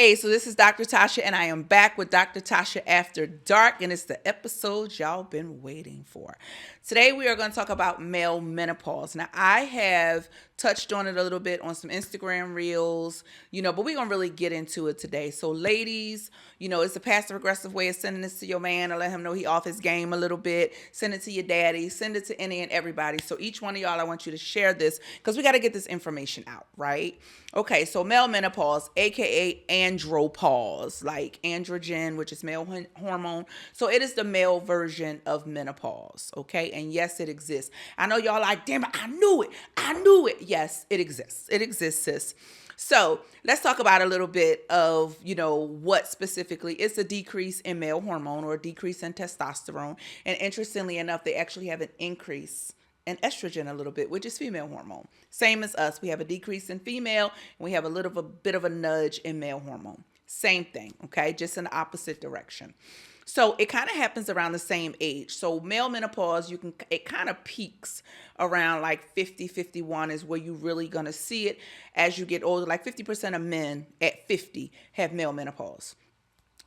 Hey, so this is Dr. Tasha, and I am back with Dr. Tasha After Dark, and it's the episode y'all been waiting for. Today, we are going to talk about male menopause. Now, I have touched on it a little bit on some Instagram reels, but we're going to really get into it today. So, ladies, it's a passive aggressive way of sending this to your man to let him know he off his game a little bit. Send it to your daddy, send it to any and everybody. So, each one of y'all, I want you to share this because we got to get this information out, right? Okay, so male menopause, aka andropause, like androgen, which is male hormone. So it is the male version of menopause, okay? And yes, it exists. I know y'all like, damn it, I knew it. I knew it. Yes, it exists. It exists, sis. So let's talk about a little bit of, what specifically is a decrease in male hormone or a decrease in testosterone. And interestingly enough, they actually have an increase and estrogen a little bit, which is female hormone. Same as us. We have a decrease in female and we have a bit of a nudge in male hormone. Same thing, okay? Just in the opposite direction. So it kind of happens around the same age. So male menopause, it kind of peaks around like 50, 51 is where you really going to see it as you get older. Like 50% of men at 50 have male menopause.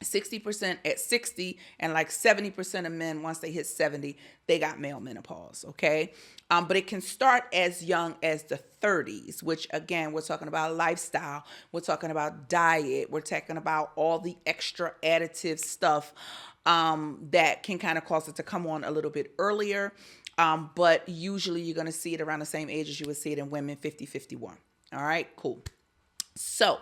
60% at 60, and like 70% of men, once they hit 70, they got male menopause, okay? But it can start as young as the 30s, which again, we're talking about lifestyle, we're talking about diet, we're talking about all the extra additive stuff that can kind of cause it to come on a little bit earlier. But usually you're going to see it around the same age as you would see it in women, 50, 51. All right, cool. So,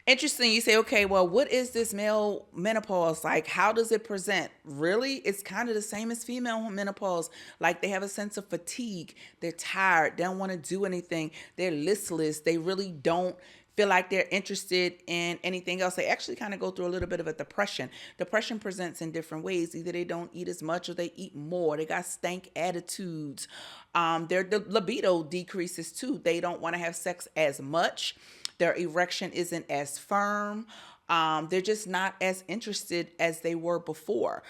interesting. You say, okay, well, what is this male menopause like? How does it present? Really, it's kind of the same as female menopause. Like they have a sense of fatigue. They're tired. They don't want to do anything. They're listless. They really don't feel like they're interested in anything else. They actually kind of go through a little bit of a depression. Depression presents in different ways. Either they don't eat as much or they eat more. They got stank attitudes. Their libido decreases too. They don't want to have sex as much. Their erection isn't as firm. They're just not as interested as they were before.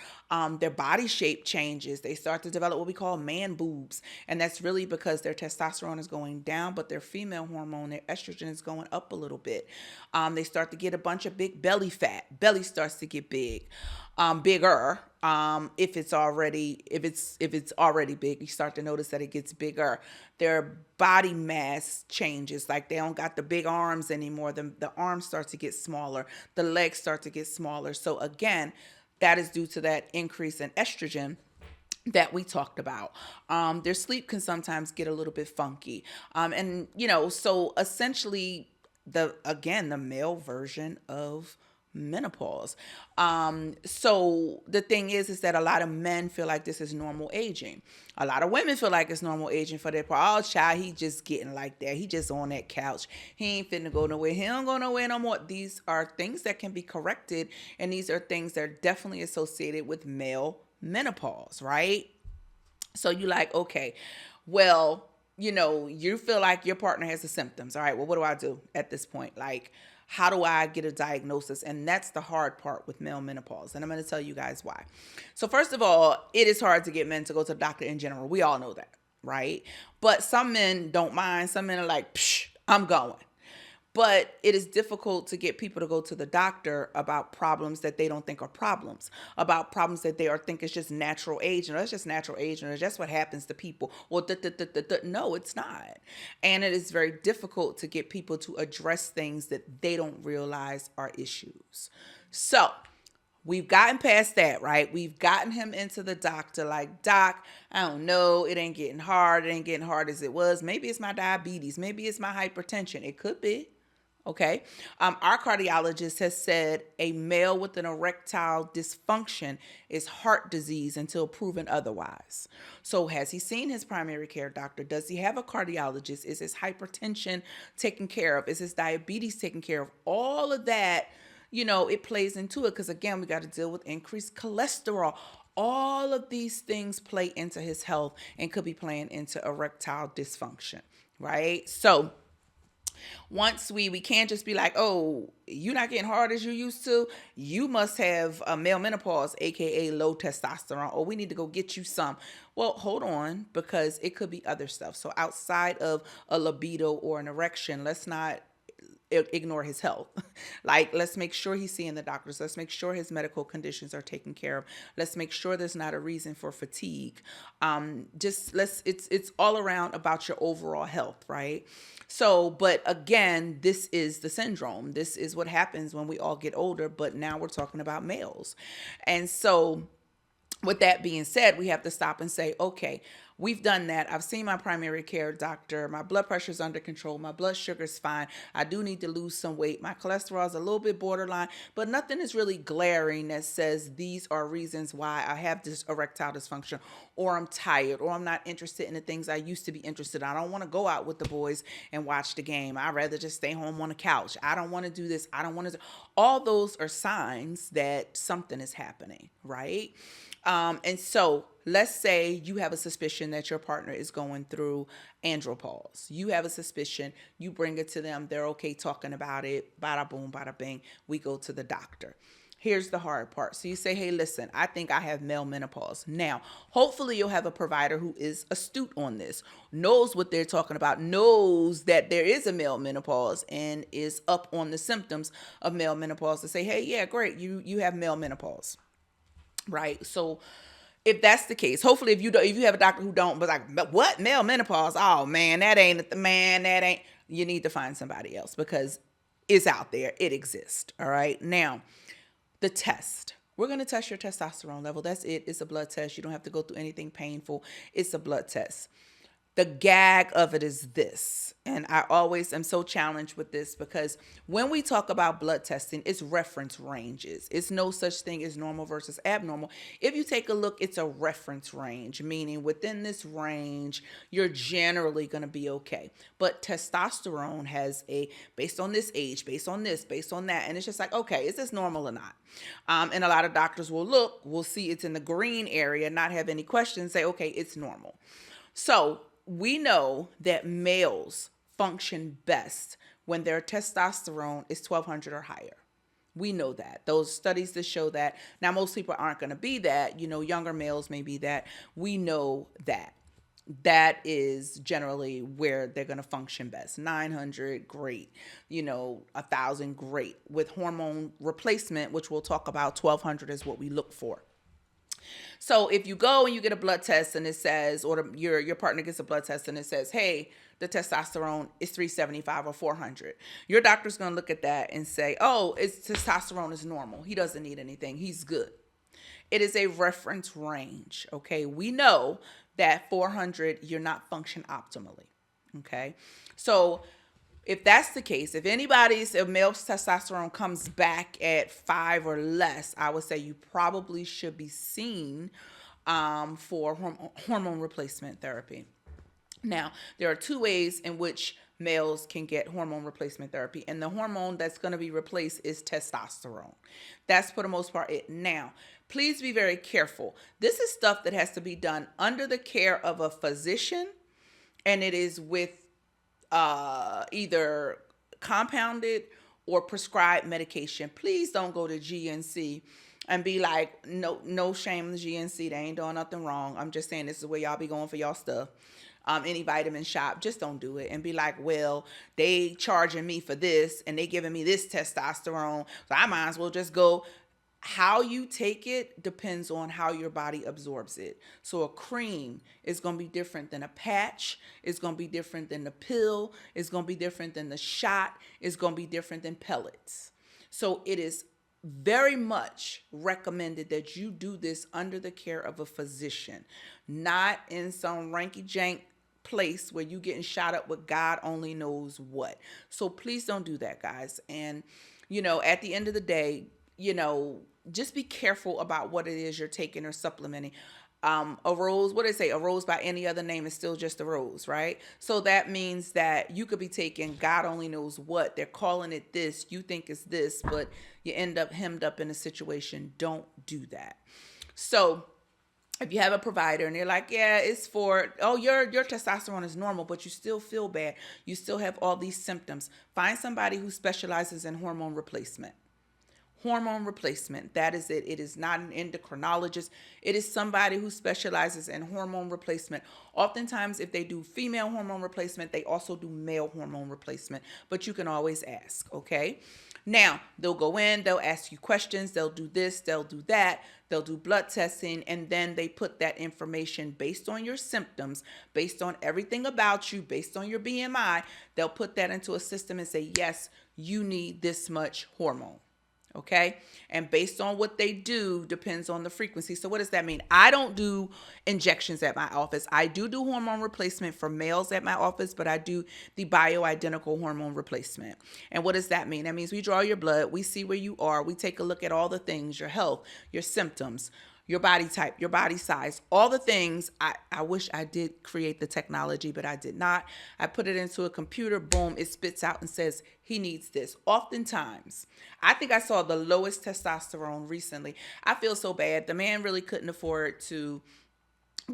Their body shape changes. They start to develop what we call man boobs. And that's really because their testosterone is going down, but their female hormone, their estrogen is going up a little bit. They start to get a bunch of big belly fat. Belly starts to get bigger. If it's already big, you start to notice that it gets bigger. Their body mass changes, like they don't got the big arms anymore. The arms start to get smaller, the legs start to get smaller. So again, that is due to that increase in estrogen that we talked about. Their sleep can sometimes get a little bit funky. So essentially the male version of menopause. So the thing is that a lot of men feel like this is normal aging. A lot of women feel like it's normal aging for their part. Oh, child, he just getting like that. He just on that couch. He ain't finna go nowhere. He don't go nowhere no more. These are things that can be corrected, and these are things that are definitely associated with male menopause, right? So you like, okay, well, you feel like your partner has the symptoms. All right, well, what do I do at this point? Like, how do I get a diagnosis? And that's the hard part with male menopause. And I'm going to tell you guys why. So first of all, it is hard to get men to go to the doctor in general. We all know that, right? But some men don't mind. Some men are like, psh, I'm going. But it is difficult to get people to go to the doctor about problems that they don't think are problems, about problems that they are think is just natural aging. Or that's just natural aging. Or that's what happens to people. Well, no, it's not. And it is very difficult to get people to address things that they don't realize are issues. So we've gotten past that, right? We've gotten him into the doctor like, doc, I don't know. It ain't getting hard. It ain't getting hard as it was. Maybe it's my diabetes. Maybe it's my hypertension. It could be. Okay. Our cardiologist has said a male with an erectile dysfunction is heart disease until proven otherwise. So has he seen his primary care doctor? Does he have a cardiologist? Is his hypertension taken care of? Is his diabetes taken care of? All of that, it plays into it because, again, we got to deal with increased cholesterol. All of these things play into his health and could be playing into erectile dysfunction, right? So once we can't just be like, oh, you're not getting hard as you used to. You must have a male menopause, aka low testosterone, or we need to go get you some. Well, hold on, because it could be other stuff. So outside of a libido or an erection, let's not ignore his health. Like, let's make sure he's seeing the doctors. Let's make sure his medical conditions are taken care of. Let's make sure there's not a reason for fatigue. Just let's it's all around about your overall health, right? So, but again, this is the syndrome. This is what happens when we all get older, but now we're talking about males. And so, with that being said, we have to stop and say, okay, we've done that. I've seen my primary care doctor. My blood pressure's under control. My blood sugar's fine. I do need to lose some weight. My cholesterol's a little bit borderline, but nothing is really glaring that says these are reasons why I have this erectile dysfunction, or I'm tired, or I'm not interested in the things I used to be interested in. I don't want to go out with the boys and watch the game. I'd rather just stay home on the couch. I don't want to do this. I don't want to. All those are signs that something is happening, right? And so let's say you have a suspicion that your partner is going through andropause. You have a suspicion, you bring it to them, they're okay talking about it, bada boom, bada bing, we go to the doctor. Here's the hard part. So you say, hey, listen, I think I have male menopause. Now, hopefully you'll have a provider who is astute on this, knows what they're talking about, knows that there is a male menopause, and is up on the symptoms of male menopause to say, hey, yeah, great, you have male menopause. Right. So if that's the case, hopefully if you have a doctor who don't, but like, what, male menopause? Oh man, that ain't the man. That ain't. You need to find somebody else, because it's out there. It exists. All right. Now, the test. We're going to test your testosterone level. That's it. It's a blood test. You don't have to go through anything painful. It's a blood test. The gag of it is this, and I always am so challenged with this, because when we talk about blood testing, it's reference ranges. It's no such thing as normal versus abnormal. If you take a look, it's a reference range, meaning within this range, you're generally going to be okay. But testosterone has based on this age, based on this, based on that, and it's just like, okay, is this normal or not? And a lot of doctors will see it's in the green area, not have any questions, say, okay, it's normal. So we know that males function best when their testosterone is 1200 or higher. We know that. Those studies that show that. Now, most people aren't going to be that. Younger males may be that. We know that. That is generally where they're going to function best. 900, great. 1,000, great. With hormone replacement, which we'll talk about, 1,200 is what we look for. So if you go and you get a blood test and it says, or your partner gets a blood test and it says, hey, the testosterone is 375 or 400, your doctor's going to look at that and say, oh, testosterone is normal. He doesn't need anything. He's good. It is a reference range. Okay. We know that 400, you're not functioning optimally. Okay. So if that's the case, if male testosterone comes back at 5 or less, I would say you probably should be seen for hormone replacement therapy. Now, there are two ways in which males can get hormone replacement therapy, and the hormone that's going to be replaced is testosterone. That's for the most part it. Now, please be very careful. This is stuff that has to be done under the care of a physician, and it is with either compounded or prescribed medication. Please don't go to GNC and be like, no shame in the GNC. They ain't doing nothing wrong. I'm just saying this is where y'all be going for y'all stuff. Any vitamin shop, just don't do it and be like, well, they charging me for this and they giving me this testosterone, so I might as well just go. How you take it depends on how your body absorbs it. So a cream is going to be different than a patch. It's going to be different than the pill. It's going to be different than the shot. It's going to be different than pellets. So it is very much recommended that you do this under the care of a physician, not in some ranky-jank place where you getting shot up with God only knows what. So please don't do that, guys. And, at the end of the day, just be careful about what it is you're taking or supplementing. A rose, what do they say? A rose by any other name is still just a rose, right? So that means that you could be taking God only knows what. They're calling it this. You think it's this, but you end up hemmed up in a situation. Don't do that. So if you have a provider and they're like, yeah, it's for, your testosterone is normal, but you still feel bad, you still have all these symptoms, find somebody who specializes in hormone replacement. hormone replacement. That is it. It is not an endocrinologist. It is somebody who specializes in hormone replacement. Oftentimes, if they do female hormone replacement, they also do male hormone replacement, but you can always ask, okay? Now, they'll go in, they'll ask you questions, they'll do this, they'll do that, they'll do blood testing, and then they put that information based on your symptoms, based on everything about you, based on your BMI. They'll put that into a system and say, yes, you need this much hormone. Okay. And based on what they do depends on the frequency. So what does that mean? I don't do injections at my office. I do hormone replacement for males at my office, but I do the bioidentical hormone replacement. And what does that mean? That means we draw your blood, we see where you are, we take a look at all the things, your health, your symptoms, your body type, your body size, all the things. I wish I did create the technology, but I did not. I put it into a computer, boom, it spits out and says, he needs this. Oftentimes, I think I saw the lowest testosterone recently. I feel so bad. The man really couldn't afford to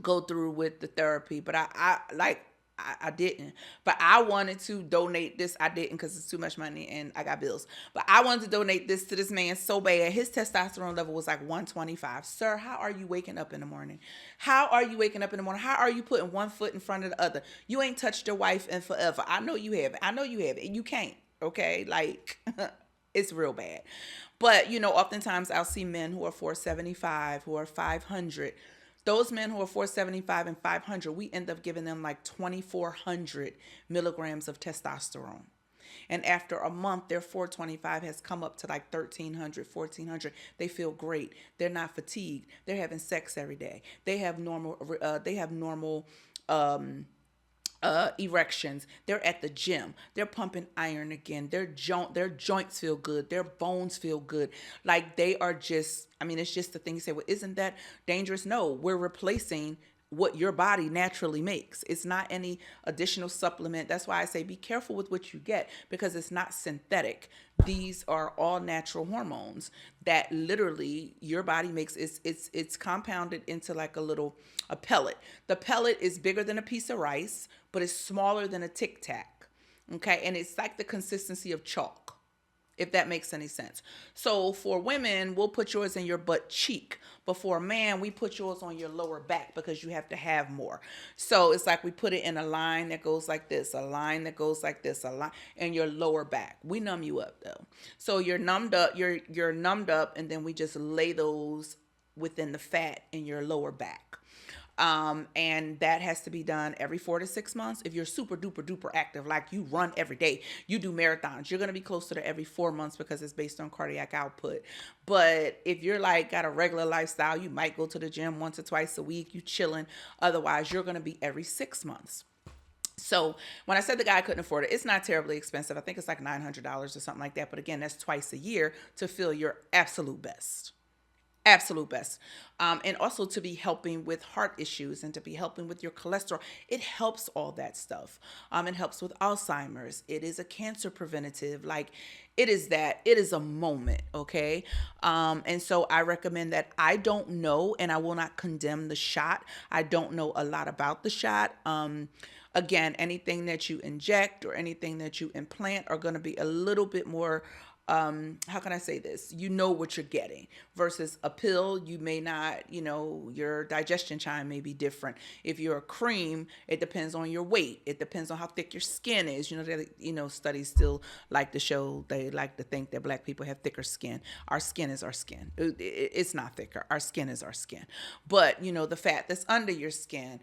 go through with the therapy, but I didn't. But I wanted to donate this. I didn't because it's too much money and I got bills. But I wanted to donate this to this man so bad. His testosterone level was like 125. Sir, how are you waking up in the morning? How are you waking up in the morning? How are you putting one foot in front of the other? You ain't touched your wife in forever. I know you have it. I know you have it. And you can't. Okay? Like, it's real bad. But, oftentimes I'll see men who are 475, who are 500. Those men who are 475 and 500, we end up giving them like 2,400 milligrams of testosterone. And after a month, their 425 has come up to like 1,300, 1,400. They feel great. They're not fatigued. They're having sex every day. They have normal erections. They're at the gym. They're pumping iron again. Their joints feel good. Their bones feel good. Like they are just, it's just the thing you say, well, isn't that dangerous? No, we're replacing what your body naturally makes. It's not any additional supplement. That's why I say be careful with what you get, because it's not synthetic. These are all natural hormones that literally your body makes. It's compounded into like a pellet. The pellet is bigger than a piece of rice, but it's smaller than a Tic Tac. Okay, and it's like the consistency of chalk, if that makes any sense. So for women, we'll put yours in your butt cheek. But for a man, we put yours on your lower back because you have to have more. So it's like we put it in a line that goes like this, a line that goes like this, a line in your lower back. We numb you up though. So you're numbed up, you're numbed up, and then we just lay those within the fat in your lower back. And that has to be done every 4 to 6 months. If you're super duper duper active, like you run every day, you do marathons, you're going to be closer to every 4 months because it's based on cardiac output. But if you're like got a regular lifestyle, you might go to the gym once or twice a week, you chilling. Otherwise, you're going to be every 6 months. So when I said the guy couldn't afford it, it's not terribly expensive. I think it's like $900 or something like that. But again, that's twice a year to feel your absolute best. Absolute best. And also to be helping with heart issues and to be helping with your cholesterol. It helps all that stuff. It helps with Alzheimer's. It is a cancer preventative. Like it is a moment. Okay. And so I recommend that. I don't know, and I will not condemn the shot. I don't know a lot about the shot. Again, anything that you inject or anything that you implant are going to be a little bit more, how can I say this? You know what you're getting versus a pill. You may not, your digestion time may be different. If you're a cream, it depends on your weight. It depends on how thick your skin is. Studies still like to show, they like to think that black people have thicker skin. Our skin is our skin. It's not thicker. Our skin is our skin. But, the fat that's under your skin,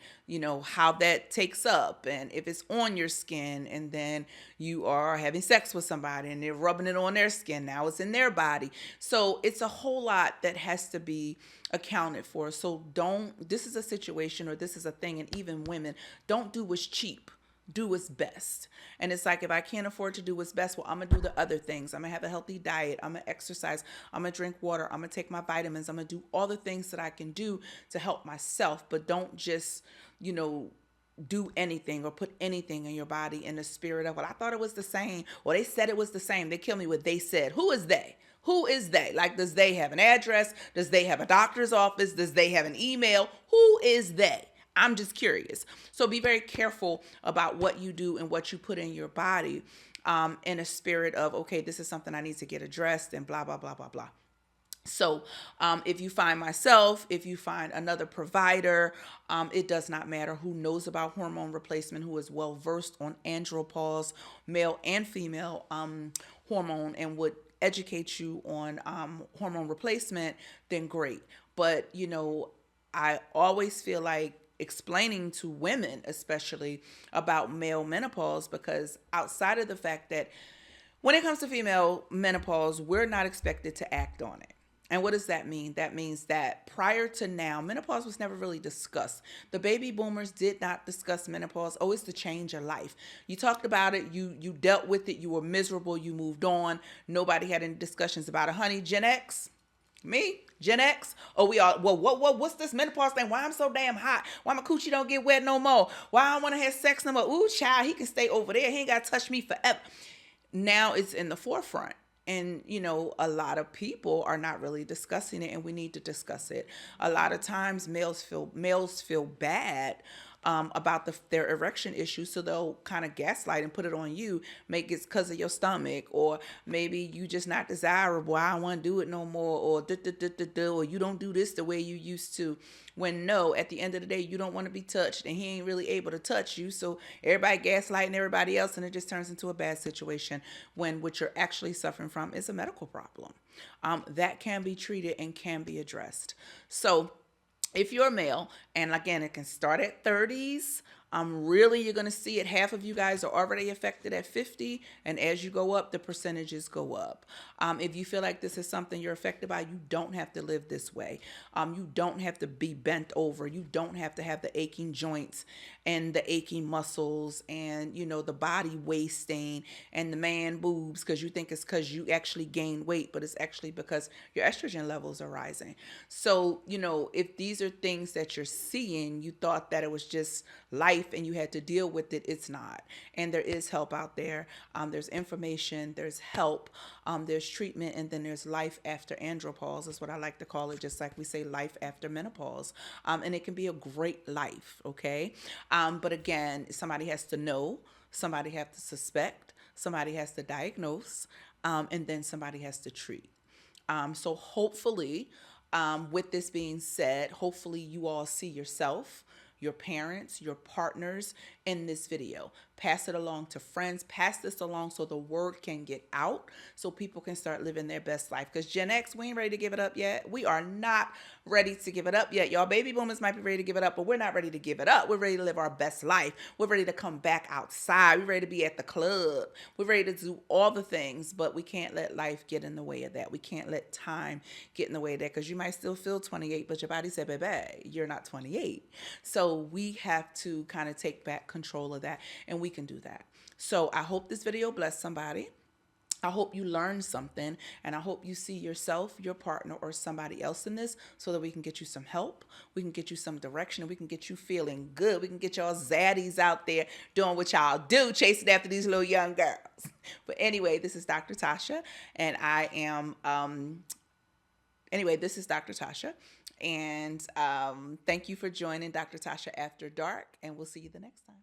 how that takes up, and if it's on your skin and then you are having sex with somebody and they're rubbing it on their skin, now it's in their body. So it's a whole lot that has to be accounted for. So this is a situation, or this is a thing, and even women, don't do what's cheap. Do what's best. And it's like, if I can't afford to do what's best, well, I'm gonna do the other things. I'm gonna have a healthy diet. I'm gonna exercise. I'm gonna drink water. I'm gonna take my vitamins. I'm gonna do all the things that I can do to help myself. But don't just, do anything or put anything in your body in the spirit of, well, I thought it was the same. Well, they said it was the same. They kill me with they said. Who is they? Who is they? Like, does they have an address? Does they have a doctor's office? Does they have an email? Who is they? I'm just curious. So be very careful about what you do and what you put in your body, in a spirit of, okay, this is something I need to get addressed and blah, blah, blah, blah, blah. So, if you find myself, if you find another provider, it does not matter who knows about hormone replacement, who is well versed on andropause, male and female hormone, and would educate you on hormone replacement, then great. But, I always feel like explaining to women, especially about male menopause, because outside of the fact that when it comes to female menopause, we're not expected to act on it. And what does that mean? That means that prior to now, menopause was never really discussed. The baby boomers did not discuss menopause. Oh, it's the change of life. You talked about it, you dealt with it, you were miserable, you moved on. Nobody had any discussions about it. Honey, Gen X, me, Gen X. Oh, we all. Well, what's this menopause thing? Why I'm so damn hot? Why my coochie don't get wet no more? Why I don't want to have sex no more? Ooh, child, he can stay over there. He ain't got to touch me forever. Now it's in the forefront. And, a lot of people are not really discussing it, and we need to discuss it. A lot of times males feel bad about their erection issues, so they'll kind of gaslight and put it on you, make it because of your stomach, or maybe you just not desirable. I don't want to do it no more, or or you don't do this the way you used to. When no, at the end of the day, you don't want to be touched, and he ain't really able to touch you. So everybody gaslighting everybody else, and it just turns into a bad situation when what you're actually suffering from is a medical problem that can be treated and can be addressed. So if you're a male, and again, it can start at 30s. Really, you're going to see it. Half of you guys are already affected at 50, and as you go up, the percentages go up. If you feel like this is something you're affected by, you don't have to live this way. You don't have to be bent over. You don't have to have the aching joints and the aching muscles, and the body wasting and the man boobs, because you think it's because you actually gain weight, but it's actually because your estrogen levels are rising. So, if these are things that you're seeing, you thought that it was just life and you had to deal with it. It's not. And there is help out there. There's information, there's help, there's treatment, and then there's life after andropause, is what I like to call it, just like we say life after menopause. And it can be a great life, okay? But again, somebody has to know, somebody has to suspect, somebody has to diagnose, and then somebody has to treat. So hopefully, with this being said, hopefully you all see yourself, your parents, your partners in this video. Pass it along to friends. Pass this along so the word can get out, so people can start living their best life. Because Gen X, we ain't ready to give it up yet. We are not ready to give it up yet. Y'all baby boomers might be ready to give it up, but we're not ready to give it up. We're ready to live our best life. We're ready to come back outside. We're ready to be at the club. We're ready to do all the things, but we can't let life get in the way of that. We can't let time get in the way of that, because you might still feel 28, but your body said, baby, you're not 28. So we have to kind of take back control of that, and we can do that. So I hope this video blessed somebody. I hope you learned something, and I hope you see yourself, your partner, or somebody else in this, so that we can get you some help, we can get you some direction, and we can get you feeling good. We can get y'all zaddies out there doing what y'all do, chasing after these little young girls. But anyway, this is Dr. Tasha, and I am, this is Dr. Tasha, and thank you for joining Dr. Tasha After Dark, and we'll see you the next time.